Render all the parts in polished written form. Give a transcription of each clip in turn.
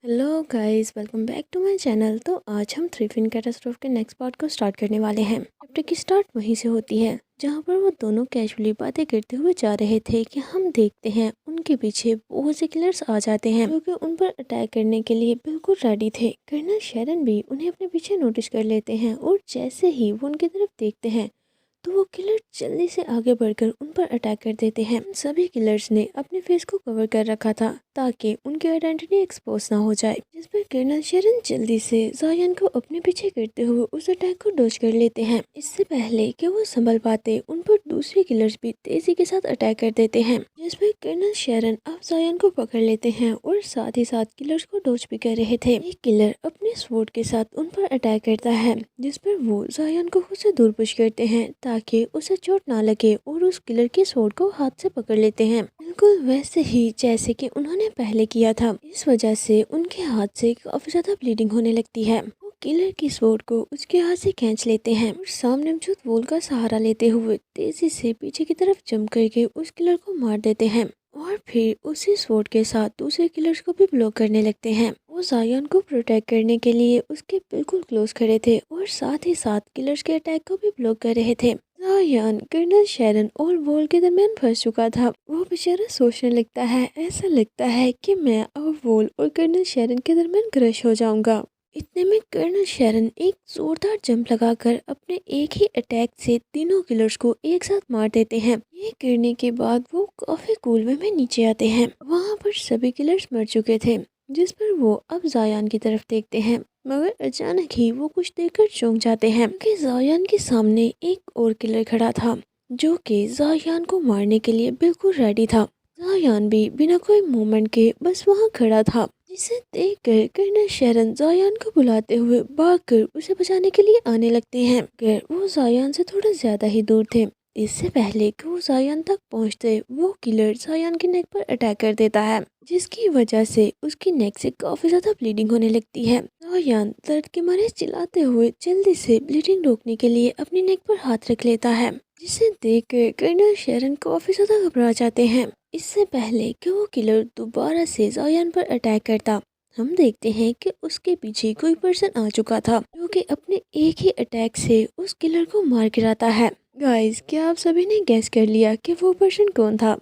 Hello guys, welcome back to my channel. तो आज हम थ्री फिन कैटास्ट्रोफ के नेक्स्ट पार्ट को स्टार्ट करने वाले हैं। चैप्टर की स्टार्ट वहीं से होती है जहां पर वो दोनों कैजुअली बातें करते हुए जा रहे थे कि हम देखते हैं उनके पीछे बहुत से किलर्स आ जाते हैं जो कि उन पर अटैक करने के लिए बिल्कुल रेडी थे। कर्नल शेरन भी उन्हें अपने पीछे नोटिस कर लेते हैं और जैसे ही वो उनकी तरफ देखते हैं तो वो किलर जल्दी से आगे बढ़कर उन पर अटैक कर देते हैं। उन सभी किलर्स ने अपने फेस को कवर कर रखा था ताकि उनकी आइडेंटिटी एक्सपोज ना हो जाए, जिस पर कर्नल शेरन जल्दी से जायन को अपने पीछे करते हुए उस अटैक को डॉज कर लेते हैं। इससे पहले कि वो संभल पाते उन पर दूसरे किलर्स भी तेजी के साथ अटैक कर देते हैं, जिस पर कर्नल शेरन अब जायन को पकड़ लेते हैं और साथ ही साथ किलर्स को डॉज भी कर रहे थे। एक किलर अपने स्वॉर्ड के साथ उन पर अटैक करता है, जिस पर वो जायन को खुद से दूर पुश करते हैं ताकि उसे चोट ना लगे और उस किलर की स्वॉर्ड को हाथ से पकड़ लेते हैं, बिल्कुल वैसे ही जैसे कि उन्होंने पहले किया था। इस वजह से उनके हाथ से काफी ज्यादा ब्लीडिंग होने लगती है। वो किलर की स्वॉर्ड को उसके हाथ से खींच लेते हैं और सामने मौजूद वॉल का सहारा लेते हुए तेजी से पीछे की तरफ जंप करके उस किलर को मार देते हैं और फिर उसी स्वॉर्ड के साथ दूसरे किलर्स को भी ब्लॉक करने लगते हैं। वो जायन को प्रोटेक्ट करने के लिए उसके बिल्कुल क्लोज खड़े थे और साथ ही साथ किलर्स के अटैक को भी ब्लॉक कर रहे थे। जायन कर्नल शेरन और वॉल के दरमियान फंस चुका था। वो बेचारा सोचने लगता है, ऐसा लगता है कि मैं अब वॉल और कर्नल शेरन के दरमियान क्रश हो जाऊंगा। इतने में कर्नल शेरन एक जोरदार जंप लगाकर अपने एक ही अटैक से तीनों किलर्स को एक साथ मार देते हैं। ये करने के बाद वो काफी कूल वे में नीचे आते हैं। वहाँ पर सभी किलर्स मर चुके थे, जिस पर वो अब जायान की तरफ देखते हैं, मगर अचानक ही वो कुछ देखकर चौंक जाते हैं कि जायान के सामने एक और किलर खड़ा था जो कि जायान को मारने के लिए बिल्कुल रेडी था। जायान भी बिना कोई मूवमेंट के बस वहाँ खड़ा था, जिसे देखकर कर्नल शेरन जायान को बुलाते हुए भागकर उसे बचाने के लिए आने लगते हैं, मगर वो जायान से थोड़ा ज्यादा ही दूर थे। इससे पहले कि वो जायान तक पहुंचते वो किलर जायान की नेक पर अटैक कर देता है, जिसकी वजह से उसकी नेक से काफी ज्यादा ब्लीडिंग होने लगती है। जायान दर्द के मारे चिल्लाते हुए जल्दी से ब्लीडिंग रोकने के लिए अपनी नेक पर हाथ रख लेता है, जिसे देखकर कर्नल शेरन काफी ज्यादा घबरा जाते हैं। इससे पहले कि वो किलर दोबारा से जायान पर अटैक करता, हम देखते हैं कि उसके पीछे कोई पर्सन आ चुका था जो कि अपने एक ही अटैक से उस किलर को मार गिराता है। गाइस, क्या आप सभी ने गैस कर लिया कि वो पर्सन कौन था?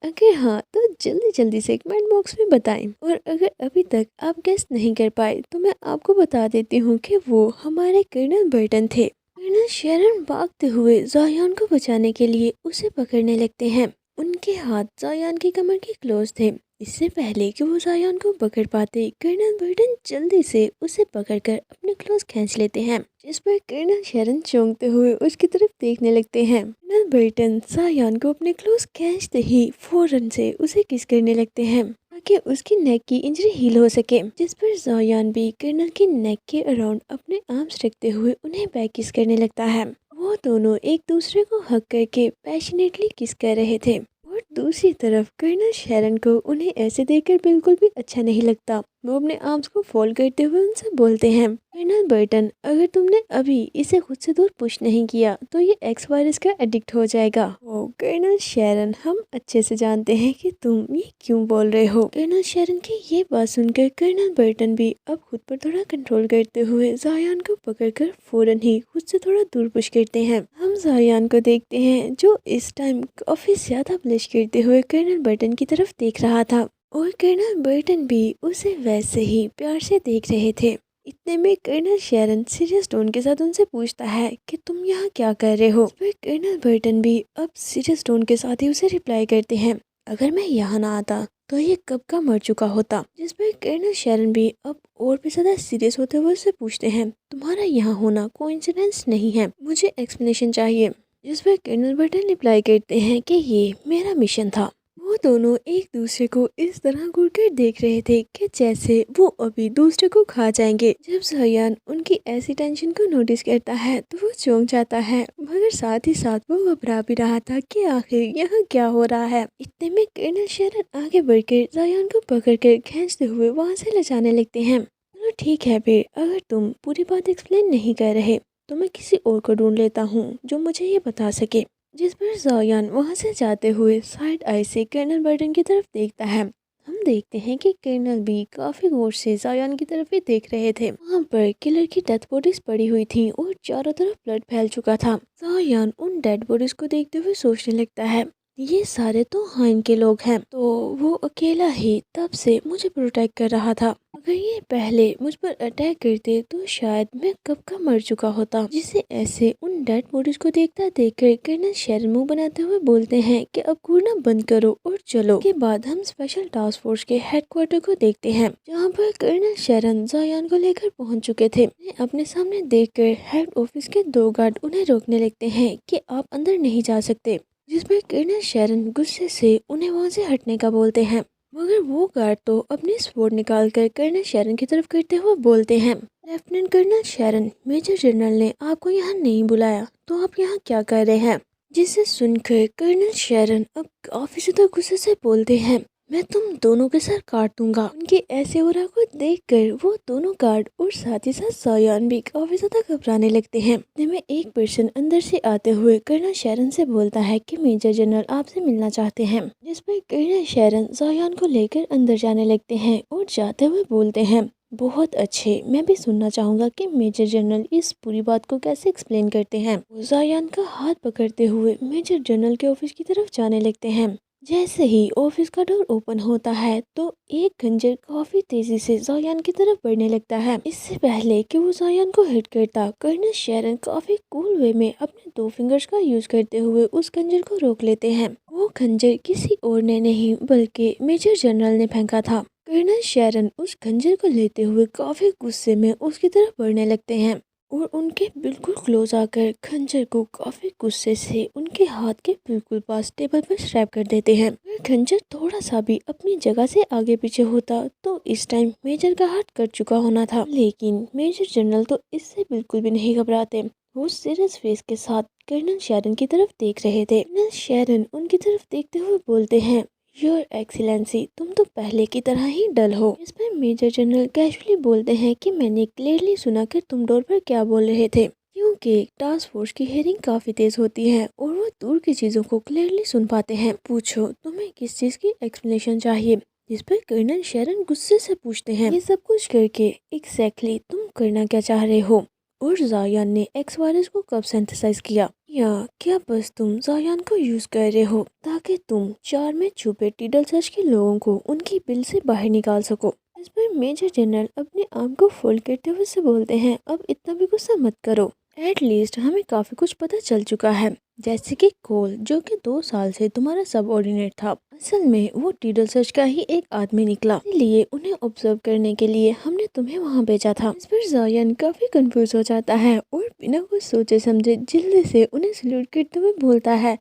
अगर हाँ तो जल्दी जल्दी से कमेंट बॉक्स में बताएं, और अगर अभी तक आप गैस नहीं कर पाए तो मैं आपको बता देती हूँ कि वो हमारे कर्नल बर्टन थे। कर्नल शेरन भागते हुए जायान को बचाने के लिए उसे पकड़ने लगते हैं। उनके हाथ जायान की कमर के क्लोज थे। इससे पहले कि वो जायान को पकड़ पाते कर्नल बर्टन जल्दी से उसे पकड़कर अपने क्लोज खींच लेते हैं, जिस पर कर्नल शेरन चौंकते हुए उसकी तरफ देखने लगते हैं। कर्नल बर्टन जायान को अपने क्लोज खींचते ही फौरन से उसे किस करने लगते हैं ताकि उसकी नेक की इंजरी हील हो सके, जिस पर जायान भी कर्नल की नेक के अराउंड अपने आर्म्स रखते हुए उन्हें बैक किस करने लगता है। वो दोनों एक दूसरे को हग करके पैशनेटली किस कर रहे थे और दूसरी तरफ कर्नल शेरन को उन्हें ऐसे देखकर बिल्कुल भी अच्छा नहीं लगता। वो अपने आर्म्स को फोल्ड करते हुए उनसे बोलते हैं, कर्नल बर्टन, अगर तुमने अभी इसे खुद से दूर पुश नहीं किया तो ये एक्स वायरस का एडिक्ट हो जाएगा। ओ कर्नल शेरन, हम अच्छे से जानते हैं कि तुम ये क्यों बोल रहे हो। कर्नल शेरन की ये बात सुनकर कर्नल बर्टन भी अब खुद पर थोड़ा कंट्रोल करते हुए जायान को पकड़कर फौरन ही खुद से थोड़ा दूर पुश करते हैं। हम जायान को देखते हैं जो इस टाइम काफी ज्यादा ब्लश करते हुए कर्नल बर्टन की तरफ देख रहा था, और कर्नल बर्टन भी उसे वैसे ही प्यार से देख रहे थे। इतने में कर्नल शेरन सीरियस टोन के साथ उनसे पूछता है कि तुम यहाँ क्या कर रहे हो। इस पर कर्नल बर्टन भी अब सीरियस टोन के साथ ही उसे रिप्लाई करते हैं, अगर मैं यहाँ ना आता तो ये कब का मर चुका होता। जिस पर कर्नल शेरन भी अब और भी ज्यादा सीरियस होते हुए उससे पूछते हैं, तुम्हारा यहाँ होना कोइंसिडेंस नहीं है, मुझे एक्सप्लेनेशन चाहिए। जिस पर कर्नल बर्टन रिप्लाई करते हैं कि ये मेरा मिशन था। वो दोनों एक दूसरे को इस तरह घूरकर देख रहे थे कि जैसे वो अभी दूसरे को खा जाएंगे। जब जायान उनकी ऐसी टेंशन को नोटिस करता है तो वो चौंक जाता है, मगर साथ ही साथ वो घबरा भी रहा था कि आखिर यहाँ क्या हो रहा है। इतने में कर्नल शेरन आगे बढ़कर जायान को पकड़कर खींचते हुए वहाँ से ले जाने लगते हैं। चलो ठीक है, फिर अगर तुम पूरी बात एक्सप्लेन नहीं कर रहे तो मैं किसी और को ढूंढ लेता हूँ जो मुझे ये बता सके। जिस पर जायान वहाँ से जाते हुए साइड आई से कर्नल बर्टन की तरफ देखता है। कर्नल बर्टन भी अब सीरियस टोन के साथ उनसे पूछता है, अगर मैं यहाँ ना आता तो ये कब का मर चुका होता। जिस पर कर्नल शेरन भी अब और भी ज्यादा सीरियस होते हुए उससे पूछते हैं, तुम्हारा यहाँ होना कोइंसिडेंस नहीं है, मुझे एक्सप्लेनेशन चाहिए। जिस पर जायान वहाँ से जाते हुए साइड आई से कर्नल बर्टन की तरफ देखता है। ہم دیکھتے ہیں کہ کرنل بھی کافی غور سے زایان کی طرف ہی دیکھ رہے تھے۔ وہاں پر کلر کی ڈیتھ باڈیز پڑی ہوئی تھیں اور چاروں طرف بلڈ پھیل چکا تھا۔ زایان ان ڈیڈ باڈیز کو دیکھتے ہوئے سوچنے لگتا ہے یہ سارے تو ہائن کے لوگ ہیں، تو وہ اکیلا ہی تب سے مجھے پروٹیکٹ کر رہا تھا۔ اگر یہ پہلے مجھ پر اٹیک کرتے تو شاید میں کب کا مر چکا ہوتا۔ جسے ایسے ان ڈیڈ باڈیز کو دیکھ کر کرنل شیرن منہ بناتے ہوئے بولتے ہیں کہ اب گھورنا بند کرو اور چلو۔ کے بعد ہم اسپیشل ٹاسک فورس کے ہیڈ کوارٹر کو دیکھتے ہیں، جہاں پر کرنل شیرن زایان کو لے کر پہنچ چکے تھے۔ انہیں اپنے سامنے دیکھ کر ہیڈ آفس کے 2 گارڈ انہیں روکنے لگتے ہیں کہ آپ اندر نہیں جا سکتے، جس پر کرنل شیرن غصے سے انہیں وہاں سے ہٹنے کا بولتے ہیں، مگر وہ گارڈ تو اپنی سوورڈ نکال کر کرنل شیرن کی طرف کرتے ہوئے بولتے ہیں لیفٹیننٹ کرنل شیرن، میجر جنرل نے آپ کو یہاں نہیں بلایا تو آپ یہاں کیا کر رہے ہیں؟ جسے سن کر کرنل شیرن اب کافی زیادہ غصے سے بولتے ہیں میں تم دونوں کے سر کاٹ دوں گا۔ ان کی ایسے اورا کو دیکھ کر وہ دونوں گارڈ اور ساتھ ہی ساتھ زایان بھی کافی زیادہ گھبرانے لگتے ہیں۔ اتنے میں ایک پرسن اندر سے آتے ہوئے کرنل شیرن سے بولتا ہے کہ میجر جنرل آپ سے ملنا چاہتے ہیں، جس پر کرنل شیرن زایان کو لے کر اندر جانے لگتے ہیں اور جاتے ہوئے بولتے ہیں بہت اچھے، میں بھی سننا چاہوں گا کہ میجر جنرل اس پوری بات کو کیسے ایکسپلین کرتے ہیں۔ وہ زایان کا ہاتھ پکڑتے ہوئے میجر جنرل کے آفس کی طرف جانے لگتے ہیں۔ جیسے ہی آفس کا ڈور اوپن ہوتا ہے تو ایک خنجر کافی تیزی سے زایان کی طرف بڑھنے لگتا ہے۔ اس سے پہلے کہ وہ زایان کو ہٹ کرتا، کرنل شیرن کافی کول وے میں اپنے 2 فنگرز کا یوز کرتے ہوئے اس خنجر کو روک لیتے ہیں۔ وہ خنجر کسی اور نے نہیں بلکہ میجر جنرل نے پھینکا تھا۔ کرنل شیرن اس خنجر کو لیتے ہوئے کافی غصے میں اس کی طرف بڑھنے لگتے ہیں اور ان کے بالکل کلوز آ کر خنجر کو کافی غصے سے ان کے ہاتھ کے بالکل پاس ٹیبل پر اسٹریپ کر دیتے ہیں۔ اگر خنجر تھوڑا سا بھی اپنی جگہ سے آگے پیچھے ہوتا تو اس ٹائم میجر کا ہاتھ کٹ چکا ہونا تھا، لیکن میجر جنرل تو اس سے بالکل بھی نہیں گھبراتے۔ وہ سیریس فیس کے ساتھ کرنل شیرن کی طرف دیکھ رہے تھے۔ کرنل شیرن ان کی طرف دیکھتے ہوئے بولتے ہیں یور ایکسیلنسی، تم تو پہلے کی طرح ہی ڈل ہو۔ اس پر میجر جنرل کیجولی بولتے ہیں کہ میں نے کلیئرلی سنا کہ تم ڈور پر کیا بول رہے تھے، کیونکہ ٹاسک فورس کی ہیئرنگ کافی تیز ہوتی ہے اور وہ دور کی چیزوں کو کلیئرلی سن پاتے ہیں۔ پوچھو تمہیں کس چیز کی ایکسپلینیشن چاہیے؟ جس پر کرنل شیرن غصے سے پوچھتے ہیں یہ سب کچھ کر کے ایگزیکٹلی تم کرنا کیا چاہ رہے ہو؟ اور زایان نے ایکس وائرس کو کب سینتھسائز کیا؟ یا کیا بس تم زایان کو یوز کر رہے ہو تاکہ تم 4 میں چھپے ٹیڈل سرچ کے لوگوں کو ان کی بل سے باہر نکال سکو؟ اس پر میجر جنرل اپنے آرم کو فولڈ کرتے ہوئے سے بولتے ہیں اب اتنا بھی غصہ مت کرو، ایٹ لیسٹ ہمیں کافی کچھ پتہ چل چکا ہے، جیسے کہ کول جو کہ 2 سال سے تمہارا سب آرڈینیٹ تھا، اصل میں وہ ٹیڈل سرچ کا ہی ایک آدمی نکلا، اسی لیے انہیں آبزرو کرنے کے لیے ہم نے تمہیں وہاں بھیجا تھا۔ اس پر زایان کافی کنفیوز ہو جاتا ہے اور بنا کچھ سوچے سمجھے جلدی سے انہیں سلیوٹ کرتے ہوئے بولتا ہے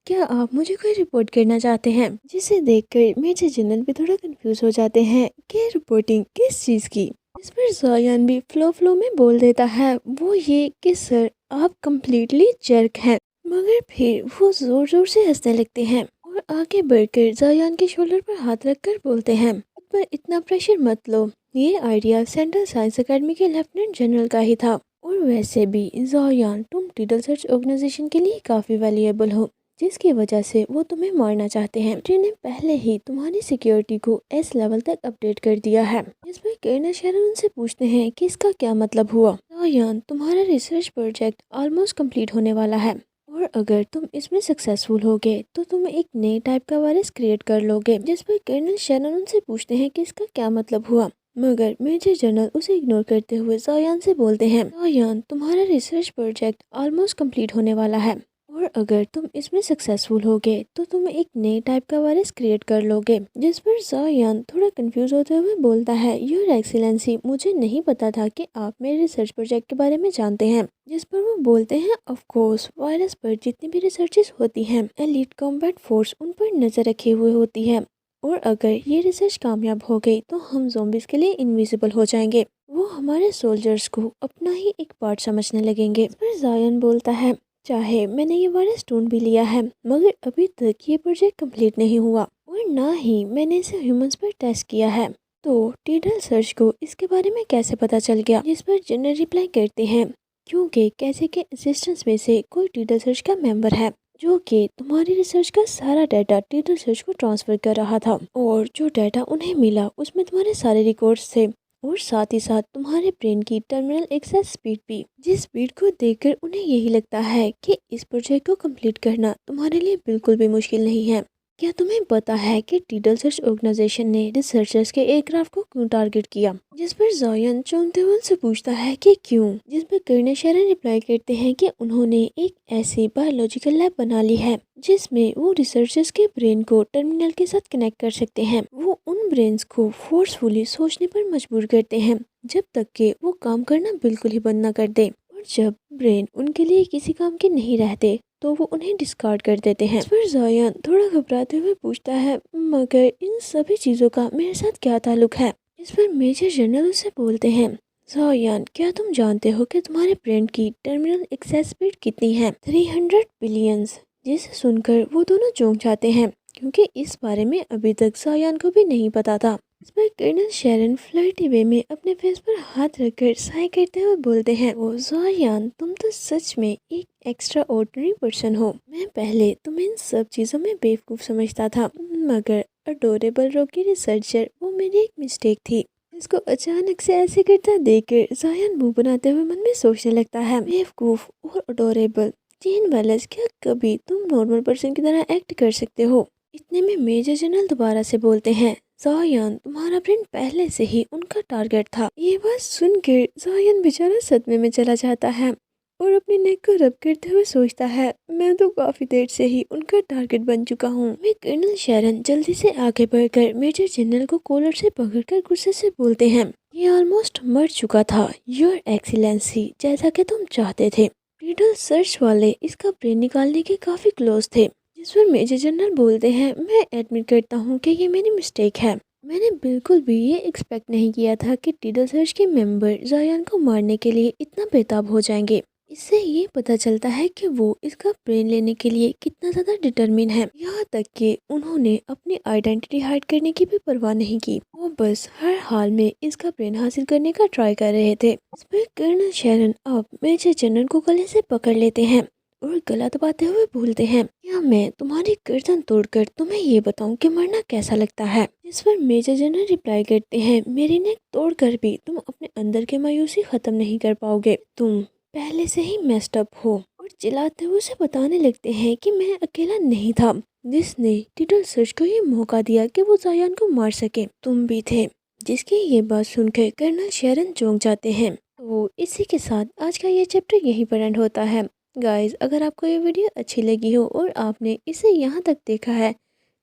کیا آپ مجھے کوئی رپورٹ کرنا چاہتے ہیں؟ جسے دیکھ کر میجر جنرل بھی تھوڑا کنفیوز ہو جاتے ہیں کہ رپورٹنگ کس چیز کی؟ اس پر زایان بھی فلو میں بول دیتا ہے وہ یہ کہ سر آپ کمپلیٹلی جرک ہیں، مگر پھر وہ زور زور سے ہنسنے لگتے ہیں اور آگے بڑھ کر زایان کے شولڈر پر ہاتھ رکھ کر بولتے ہیں خود پر اتنا پریشر مت لو، یہ آئیڈیا سینٹرل سائنس اکیڈمی کے لیفٹیننٹ جنرل کا ہی تھا، اور ویسے بھی زایان تم ٹیڈل سرچ آرگنائزیشن کے لیے کافی ویلیبل ہو، جس کی وجہ سے وہ تمہیں مارنا چاہتے ہیں۔ نے پہلے ہی تمہاری سیکیورٹی کو ایس لیول تک اپڈیٹ کر دیا ہے۔ اس پر کرنل شیرن ان سے پوچھتے ہیں کہ اس کا کیا مطلب ہوا؟ زایان تمہارا ریسرچ پروجیکٹ آلموسٹ کمپلیٹ ہونے والا ہے اور اگر تم اس میں سکسیسفل ہوگے تو تم ایک نئے ٹائپ کا وائرس کریٹ کر لوگے۔ جس پر کرنل شیرن ان سے پوچھتے ہیں کہ اس کا کیا مطلب ہوا، مگر میجر جنرل اسے اگنور کرتے ہوئے زایان سے بولتے ہیں زایان تمہارا ریسرچ پروجیکٹ آلموسٹ کمپلیٹ ہونے والا ہے اور اگر تم اس میں سکسیسفل ہوگے تو تم ایک نئے ٹائپ کا وائرس کریٹ کر لوگے۔ جس پر زایان تھوڑا کنفیوز ہوتے ہوئے بولتا ہے یور ایکسیلنسی، مجھے نہیں پتا تھا کہ آپ میرے ریسرچ پروجیکٹ کے بارے میں جانتے ہیں۔ جس پر وہ بولتے ہیں آف کورس، وائرس پر جتنی بھی ریسرچز ہوتی ہیں ایلیٹ کمبیٹ فورس ان پر نظر رکھے ہوئے ہوتی ہے، اور اگر یہ ریسرچ کامیاب ہو گئی تو ہم زومبیز کے لیے انویزیبل ہو جائیں گے، وہ ہمارے سولجرز کو اپنا ہی ایک پارٹ سمجھنے لگیں گے۔ اس پر زایان بولتا ہے چاہے میں نے یہ وائرس ڈھونڈ بھی لیا ہے مگر ابھی تک یہ پروجیکٹ کمپلیٹ نہیں ہوا اور نہ ہی میں نے اسے ہیومنز پر ٹیسٹ کیا ہے، تو ٹیڈل سرچ کو اس کے بارے میں کیسے پتا چل گیا؟ جس پر جنرل ریپلائی کرتے ہیں کیونکہ کیسے کے اسسٹنٹس میں سے کوئی ٹیڈل سرچ کا ممبر ہے जो कि तुम्हारी रिसर्च का सारा डाटा टीटल सर्च को ट्रांसफर कर रहा था, और जो डाटा उन्हें मिला उसमें तुम्हारे सारे रिकॉर्ड्स थे, और साथ ही साथ तुम्हारे ब्रेन की टर्मिनल एक्सेस स्पीड भी, जिस स्पीड को देखकर उन्हें यही लगता है कि इस प्रोजेक्ट को कंप्लीट करना तुम्हारे लिए बिल्कुल भी मुश्किल नहीं है। क्या तुम्हें पता है कि टीटल सर्च ऑर्गेनाइजेशन ने रिसर्चर्स के एयरक्राफ्ट को क्यों टारगेट किया? जिस पर जायन चौंकते हुए उनसे पूछता है कि क्यों, जिस पर कर्ने शेरन रिप्लाई करते हैं कि उन्होंने एक ऐसी बायोलॉजिकल लैब बना ली है जिसमें वो रिसर्चर्स के ब्रेन को टर्मिनल के साथ कनेक्ट कर सकते हैं। वो उन ब्रेन्स को फोर्सफुली सोचने पर मजबूर करते हैं जब तक कि वो काम करना बिल्कुल ही बंद न कर दे, और जब ब्रेन उनके लिए किसी काम के नहीं रहते तो वो उन्हें डिस्कार्ड कर देते हैं। इस पर जायन थोड़ा घबराते हुए पूछता है, मगर इन सभी चीज़ों का मेरे साथ क्या ताल्लुक है? इस पर मेजर जनरल उससे बोलते हैं, जायन, क्या तुम जानते हो कि तुम्हारे ब्रेन की टर्मिनल एक्सेस स्पीड कितनी है? 300 बिलियंस। जिसे सुनकर वो दोनों चौंक जाते हैं, क्योंकि इस बारे में अभी तक जायन को भी नहीं पता था। इस पर कर्नल शेरन फ्लर्टी वे में अपने फेस पर हाथ रखकर साय करते हुए बोलते हैं, ओ जायन, तुम तो सच में एक एक्स्ट्रा ऑर्डिनरी पर्सन हो। मैं पहले तुम्हें इन सब चीज़ों में बेवकूफ़ समझता था, मगर अडोरेबल रॉकी रिसर्चर वो मेरी एक मिस्टेक थी। इसको अचानक से ऐसे करता देखकर जायन मुंह बनाते हुए मन में सोचने लगता है, बेवकूफ़ और अडोरेबल, जीन वेलेस, क्या कभी तुम नॉर्मल पर्सन की तरह एक्ट कर सकते हो? इतने में मेजर जनरल दोबारा से बोलते हैं, जायन, तुम्हारा ब्रेन पहले से ही उनका टारगेट था। ये बात सुनकर जायन बेचारा सदमे में चला जाता है और अपनी नेक को रब करते हुए सोचता है, मैं तो काफी देर से ही उनका टारगेट बन चुका हूँ। मैं कर्नल शेरन जल्दी से आगे बढ़कर मेजर जनरल को कॉलर से पकड़कर गुस्से से बोलते हैं, ये ऑलमोस्ट मर चुका था, योर एक्सीलेंसी, जैसा कि तुम चाहते थे। टीटल सर्च वाले इसका ब्रेन निकालने के काफी क्लोज थे। जिस पर मेजर जनरल बोलते हैं, मैं एडमिट करता हूँ कि ये मेरी मिस्टेक है। मैंने बिल्कुल भी ये एक्सपेक्ट नहीं किया था कि टीटल सर्च के मेंबर जायन को मारने के लिए इतना बेताब हो जाएंगे। इससे ये पता चलता है कि वो इसका ब्रेन लेने के लिए कितना ज़्यादा डिटरमिन है। यहाँ तक कि उन्होंने अपनी आइडेंटिटी हाइड करने की भी परवाह नहीं की। वो बस हर हाल में इसका ब्रेन हासिल करने का ट्राई कर रहे थे। इस पर कर्नल शेरन अब मेजर जनरल को गले से पकड़ लेते हैं और गला दबाते हुए बोलते हैं, क्या मैं तुम्हारी गर्दन तोड़कर तुम्हें ये बताऊं कि मरना कैसा लगता है? इस पर मेजर जनरल रिप्लाई करते हैं, मेरी नेक तोड़कर भी तुम अपने अंदर की मायूसी खत्म नहीं कर पाओगे। तुम पहले से ही मेस्ड अप हो। और चिल्लाते हुए उसे बताने लगते हैं कि मैं अकेला नहीं था जिसने टीटल सर्च को ये मौका दिया कि वो जायन को मार सके, तुम भी थे। जिसकी ये बात सुनकर कर्नल शेरन चौंक जाते हैं। तो इसी के साथ आज का ये चैप्टर यहीं पर एंड होता है। गाइज, अगर आपको ये वीडियो अच्छी लगी हो और आपने इसे यहाँ तक देखा है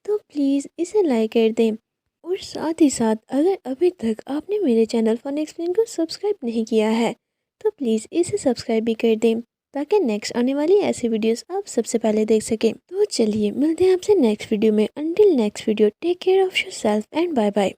तो प्लीज़ इसे लाइक कर दें, और साथ ही साथ अगर अभी तक आपने मेरे चैनल फन एक्सप्लेन को सब्सक्राइब नहीं किया है तो प्लीज़ इसे सब्सक्राइब भी कर दें, ताकि नेक्स्ट आने वाली ऐसी वीडियोस आप सबसे पहले देख सकें। तो चलिए मिलते हैं आपसे नेक्स्ट वीडियो में। Until next video, take care of yourself and bye bye.